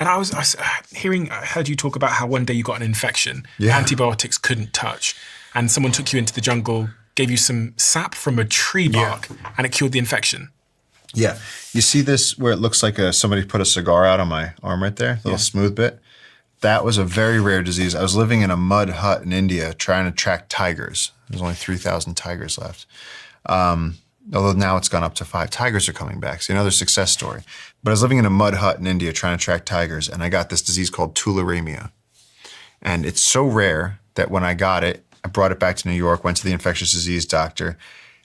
And I heard you talk about how one day you got an infection, Yeah. antibiotics couldn't touch, and someone took you into the jungle, gave you some sap from a tree bark, and it cured the infection. Yeah. You see this where it looks like somebody put a cigar out on my arm right there, the little smooth bit? That was a very rare disease. I was living in a mud hut in India trying to track tigers. There's only 3,000 tigers left. Although now it's gone up to 5. Tigers are coming back. See, another success story. But I was living in a mud hut in India trying to track tigers, and I got this disease called tularemia. And it's so rare that when I got it, I brought it back to New York, went to the infectious disease doctor.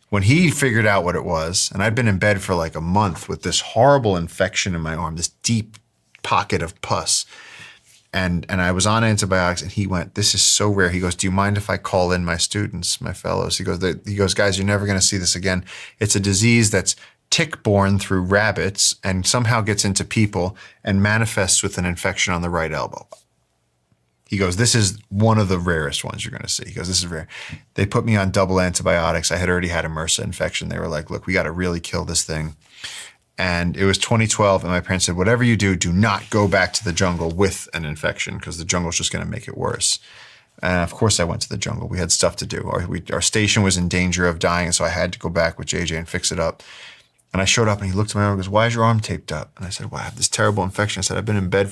When he figured out what it was, and I'd been in bed for like a month with this horrible infection in my arm, this deep pocket of pus, and I was on antibiotics, and he went, "This is so rare." He goes, "Do you mind if I call in my students, my fellows?" He goes, "Guys, you're never going to see this again. It's a disease that's tick-borne through rabbits and somehow gets into people and manifests with an infection on the right elbow." He goes, "This is one of the rarest ones you're going to see." He goes, "This is rare." They put me on double antibiotics. I had already had a MRSA infection. They were like, "Look, we got to really kill this thing." And it was 2012, and my parents said, "Whatever you do, do not go back to the jungle with an infection because the jungle's just going to make it worse." And of course, I went to the jungle. We had stuff to do. Our station was in danger of dying, and so I had to go back with JJ and fix it up. And I showed up, and he looked at my arm and goes, "Why is your arm taped up?" And I said, "Well, I have this terrible infection." I said, "I've been in bed